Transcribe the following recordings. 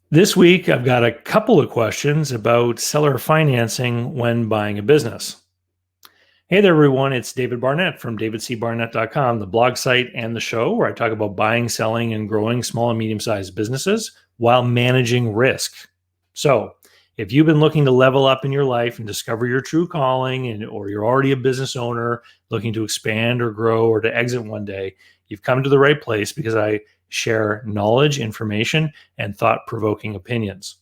This week, I've got a couple of questions about seller financing when buying a business. Hey there, everyone. It's David Barnett from davidcbarnett.com, the blog site and the show where I talk about buying, selling, and growing small and medium sized businesses while managing risk. So, if you've been looking to level up in your life and discover your true calling, or you're already a business owner looking to expand or grow or to exit one day, you've come to the right place because I share knowledge, information, and thought provoking opinions.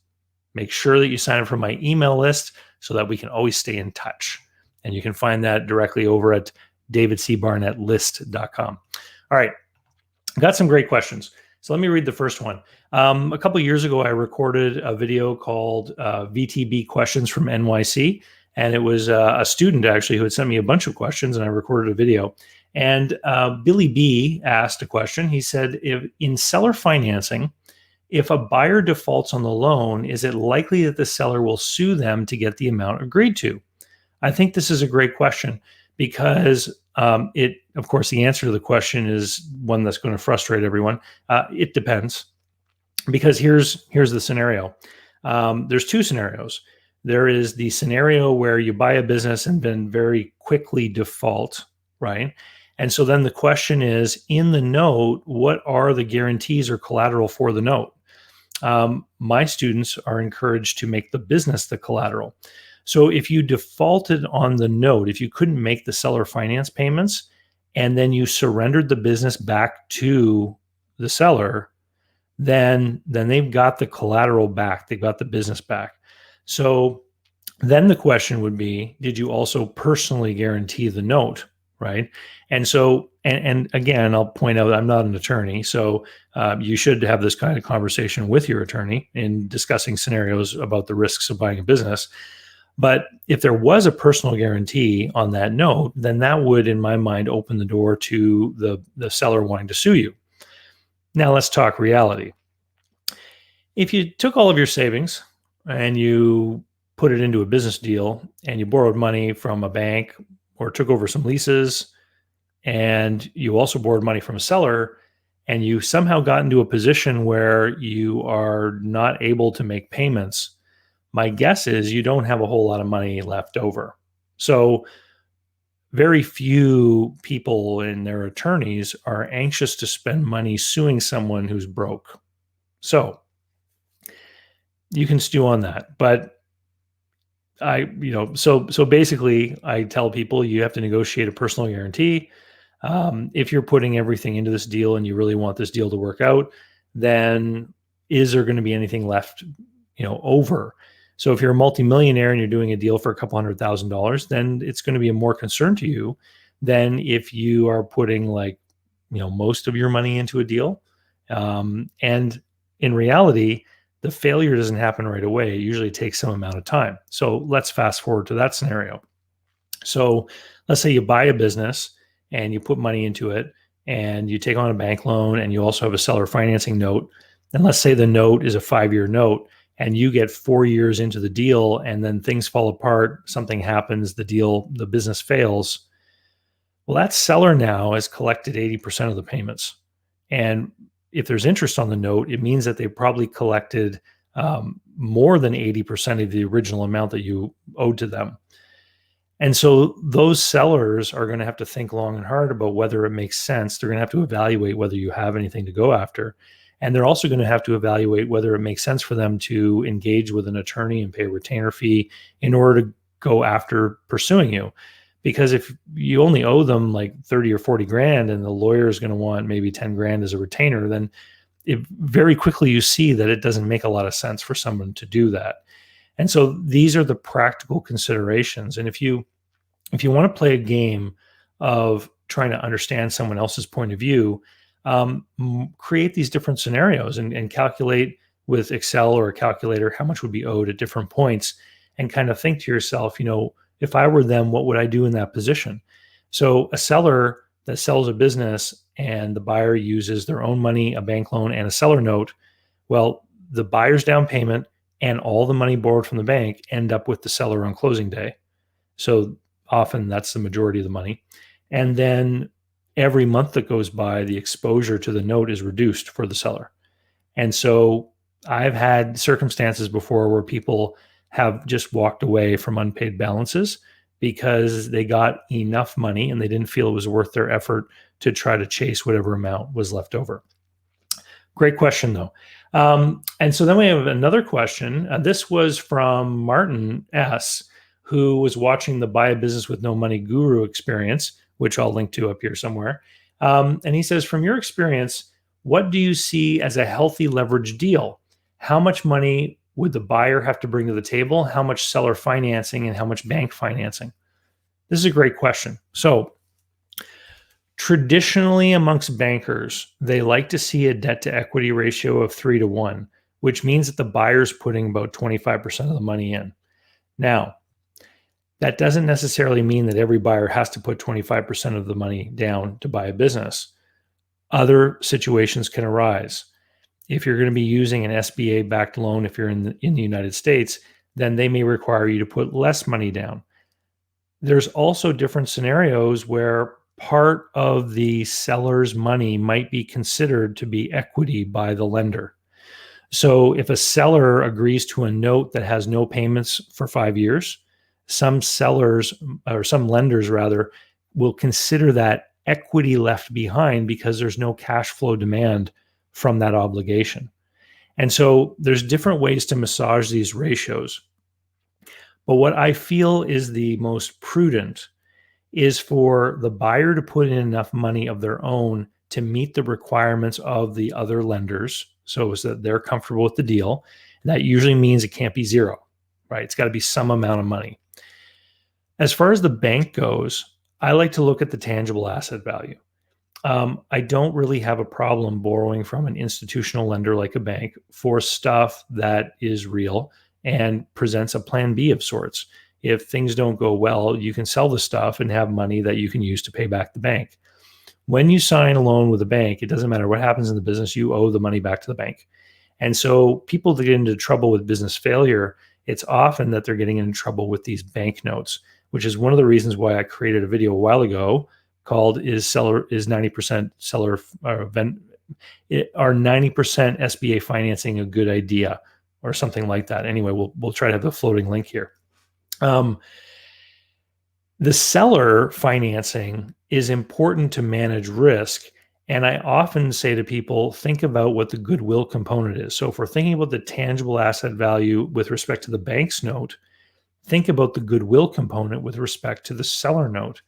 Make sure that you sign up for my email list so that we can always stay in touch. And you can find that directly over at davidcbarnettlist.com. All right, got some great questions. So let me read the first one. A couple of years ago, I recorded a video called VTB Questions from NYC. And it was a student actually who had sent me a bunch of questions, and I recorded a video. And Billy B asked a question. He said, if in seller financing, if a buyer defaults on the loan, is it likely that the seller will sue them to get the amount agreed to? I think this is a great question because of course, the answer to the question is one that's going to frustrate everyone. It depends, because here's the scenario. There's two scenarios. There is the scenario where you buy a business and then very quickly default, right? And so then the question is, in the note, what are the guarantees or collateral for the note? My students are encouraged to make the business the collateral. So if you defaulted on the note, if you couldn't make the seller finance payments, and then you surrendered the business back to the seller, then they've got the collateral back. They've got the business back. So then the question would be, did you also personally guarantee the note, right? And so, and again, I'll point out I'm not an attorney, so you should have this kind of conversation with your attorney in discussing scenarios about the risks of buying a business. But if there was a personal guarantee on that note, then that would, in my mind, open the door to the seller wanting to sue you. Now let's talk reality. If you took all of your savings and you put it into a business deal and you borrowed money from a bank or took over some leases, and you also borrowed money from a seller, and you somehow got into a position where you are not able to make payments, my guess is you don't have a whole lot of money left over. So very few people and their attorneys are anxious to spend money suing someone who's broke. So you can stew on that. But so basically I tell people you have to negotiate a personal guarantee. If you're putting everything into this deal and you really want this deal to work out, then is there going to be anything left, over? So if you're a multimillionaire and you're doing a deal for a couple $100,000, then it's going to be a more concern to you than if you are putting most of your money into a deal. And in reality, the failure doesn't happen right away. It usually takes some amount of time. So let's fast forward to that scenario. So let's say you buy a business and you put money into it and you take on a bank loan and you also have a seller financing note. And let's say the note is a 5-year note and you get 4 years into the deal and then things fall apart, something happens, the business fails. Well, that seller now has collected 80% of the payments. And if there's interest on the note, it means that they probably collected more than 80% of the original amount that you owed to them. And so those sellers are going to have to think long and hard about whether it makes sense. They're going to have to evaluate whether you have anything to go after. And they're also going to have to evaluate whether it makes sense for them to engage with an attorney and pay a retainer fee in order to go after pursuing you. Because if you only owe them like 30 or 40 grand and the lawyer is going to want maybe 10 grand as a retainer, then very quickly you see that it doesn't make a lot of sense for someone to do that. And so these are the practical considerations. And if you want to play a game of trying to understand someone else's point of view, create these different scenarios and calculate with Excel or a calculator how much would be owed at different points, and kind of think to yourself, if I were them, what would I do in that position? So a seller that sells a business and the buyer uses their own money, a bank loan, and a seller note, well, the buyer's down payment and all the money borrowed from the bank end up with the seller on closing day. So often that's the majority of the money. And then every month that goes by, the exposure to the note is reduced for the seller. And so I've had circumstances before where people have just walked away from unpaid balances because they got enough money and they didn't feel it was worth their effort to try to chase whatever amount was left over. Great question, though. And so then we have another question. This was from Martin S., who was watching the Buy a Business with No Money Guru experience, which I'll link to up here somewhere. And he says, from your experience, what do you see as a healthy leverage deal? How much money would the buyer have to bring to the table? How much seller financing and how much bank financing? This is a great question. So traditionally amongst bankers, they like to see a debt to equity ratio of 3-to-1, which means that the buyer's putting about 25% of the money in. Now, that doesn't necessarily mean that every buyer has to put 25% of the money down to buy a business. Other situations can arise. If you're going to be using an SBA-backed loan, if you're in the United States, then they may require you to put less money down. There's also different scenarios where part of the seller's money might be considered to be equity by the lender. So if a seller agrees to a note that has no payments for 5 years, some sellers, or some lenders rather, will consider that equity left behind because there's no cash flow demand from that obligation. And so there's different ways to massage these ratios. But what I feel is the most prudent is for the buyer to put in enough money of their own to meet the requirements of the other lenders, so that they're comfortable with the deal. And that usually means it can't be zero, right? It's got to be some amount of money. As far as the bank goes, I like to look at the tangible asset value. I don't really have a problem borrowing from an institutional lender like a bank for stuff that is real and presents a plan B of sorts. If things don't go well, you can sell the stuff and have money that you can use to pay back the bank. When you sign a loan with a bank, it doesn't matter what happens in the business, you owe the money back to the bank. And so people that get into trouble with business failure, it's often that they're getting into trouble with these bank notes, which is one of the reasons why I created a video a while ago called is 90% seller are 90% SBA financing a good idea, or something like that. Anyway, we'll try to have the floating link here. The seller financing is important to manage risk. And I often say to people, think about what the goodwill component is. So if we're thinking about the tangible asset value with respect to the bank's note, think about the goodwill component with respect to the seller note,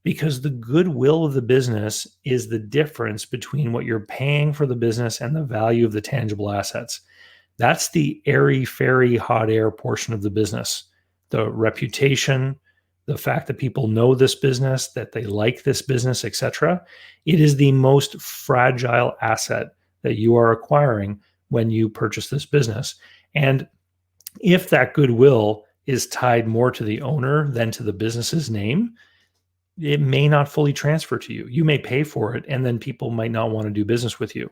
because the goodwill of the business is the difference between what you're paying for the business and the value of the tangible assets. That's the airy-fairy hot air portion of the business. The reputation, the fact that people know this business, that they like this business, etc. It is the most fragile asset that you are acquiring when you purchase this business. And if that goodwill is tied more to the owner than to the business's name, it may not fully transfer to you. You may pay for it, and then people might not want to do business with you.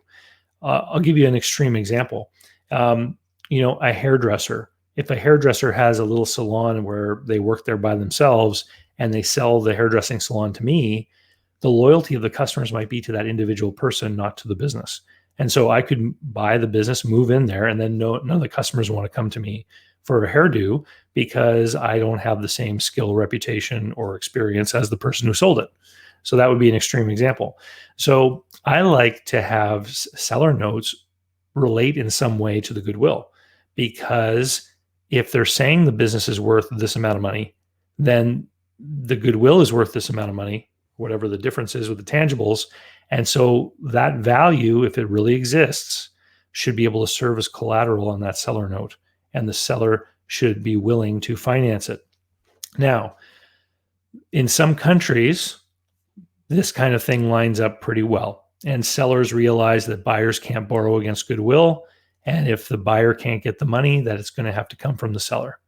I'll give you an extreme example. A hairdresser. If a hairdresser has a little salon where they work there by themselves and they sell the hairdressing salon to me, the loyalty of the customers might be to that individual person, not to the business. And so I could buy the business, move in there, and then none of the customers want to come to me for a hairdo because I don't have the same skill, reputation, or experience as the person who sold it. So that would be an extreme example. So I like to have seller notes relate in some way to the goodwill, because if they're saying the business is worth this amount of money, then the goodwill is worth this amount of money, whatever the difference is with the tangibles. And so that value, if it really exists, should be able to serve as collateral on that seller note, and the seller should be willing to finance it. Now, in some countries, this kind of thing lines up pretty well, and sellers realize that buyers can't borrow against goodwill. And if the buyer can't get the money, that it's going to have to come from the seller.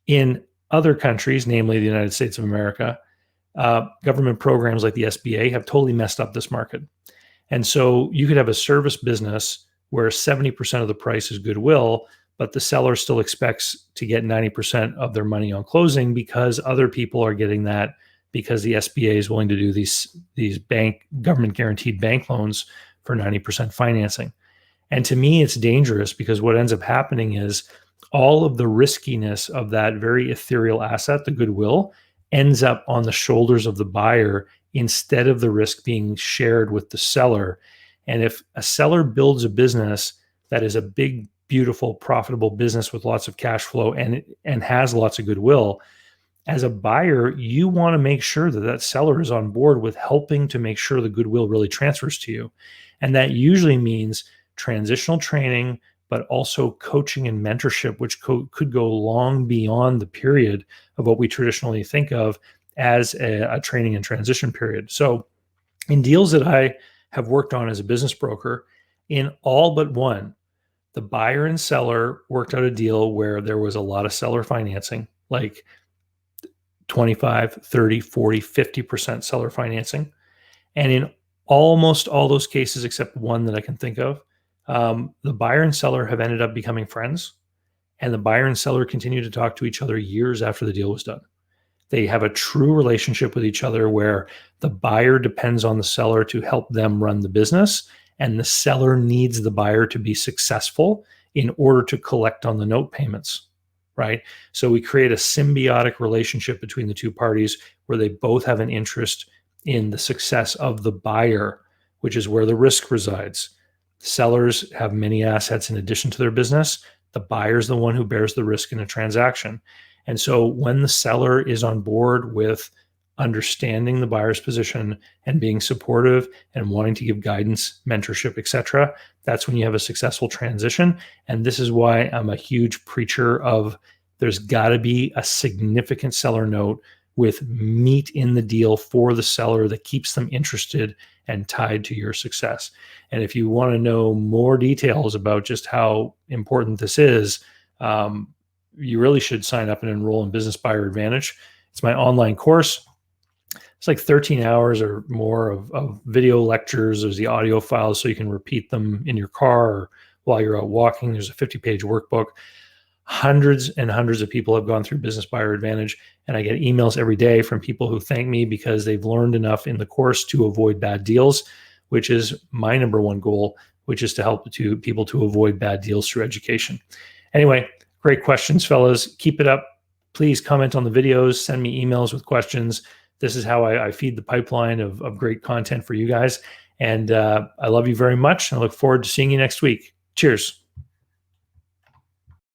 In other countries, namely the United States of America, government programs like the SBA have totally messed up this market. And so you could have a service business where 70% of the price is goodwill, but the seller still expects to get 90% of their money on closing because other people are getting that because the SBA is willing to do these government guaranteed bank loans for 90% financing. And to me, it's dangerous because what ends up happening is all of the riskiness of that very ethereal asset, the goodwill, ends up on the shoulders of the buyer instead of the risk being shared with the seller. And if a seller builds a business that is a big, beautiful, profitable business with lots of cash flow and has lots of goodwill, as a buyer, you want to make sure that that seller is on board with helping to make sure the goodwill really transfers to you. And that usually means transitional training, but also coaching and mentorship, which could go long beyond the period of what we traditionally think of as a training and transition period. So in deals that I have worked on as a business broker, in all but one, the buyer and seller worked out a deal where there was a lot of seller financing, like 25, 30, 40, 50% seller financing. And in almost all those cases, except one that I can think of, the buyer and seller have ended up becoming friends. And the buyer and seller continue to talk to each other years after the deal was done. They have a true relationship with each other where the buyer depends on the seller to help them run the business, and the seller needs the buyer to be successful in order to collect on the note payments, right? So we create a symbiotic relationship between the two parties where they both have an interest in the success of the buyer, which is where the risk resides. Sellers have many assets in addition to their business. The buyer is the one who bears the risk in a transaction. And so when the seller is on board with understanding the buyer's position and being supportive and wanting to give guidance, mentorship, etc., that's when you have a successful transition. And this is why I'm a huge preacher of there's got to be a significant seller note with meat in the deal for the seller that keeps them interested and tied to your success. And if you want to know more details about just how important this is, you really should sign up and enroll in Business Buyer Advantage. It's my online course. It's like 13 hours or more of video lectures. There's the audio files so you can repeat them in your car or while you're out walking. There's a 50-page workbook. Hundreds and hundreds of people have gone through Business Buyer Advantage, and I get emails every day from people who thank me because they've learned enough in the course to avoid bad deals, which is my number one goal, which is to help people to avoid bad deals through education. Anyway, great questions, fellas. Keep it up. Please comment on the videos, send me emails with questions. This is how I feed the pipeline of great content for you guys. And I love you very much. And I look forward to seeing you next week. Cheers.